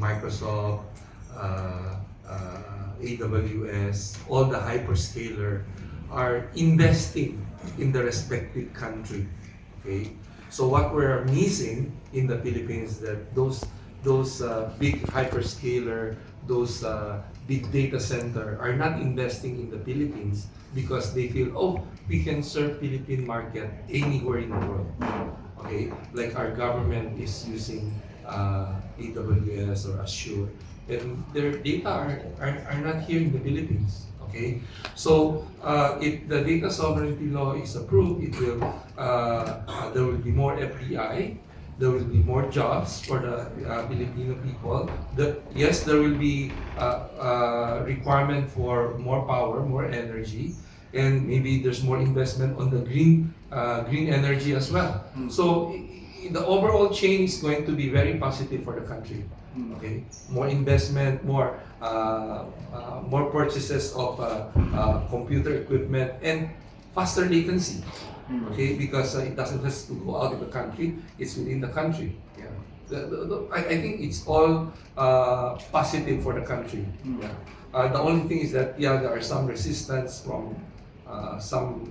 Microsoft, AWS, all the hyperscaler are investing in the respective country. Okay, so what we're missing in the Philippines that those big hyperscaler, those big data center are not investing in the Philippines because they feel, oh, we can serve Philippine market anywhere in the world. Okay, like our government is using AWS or Azure, and their data are not here in the Philippines. Okay, so if the data sovereignty law is approved, it will there will be more FDI, there will be more jobs for the Filipino people. Yes, there will be requirement for more power, more energy, and maybe there's more investment on the green energy as well. So the overall change is going to be very positive for the country. Okay, more investment, more purchases of computer equipment, and faster latency. Okay, because it doesn't have to go out of the country; it's within the country. Yeah, I think it's all positive for the country. Yeah. The only thing is that there are some resistance from some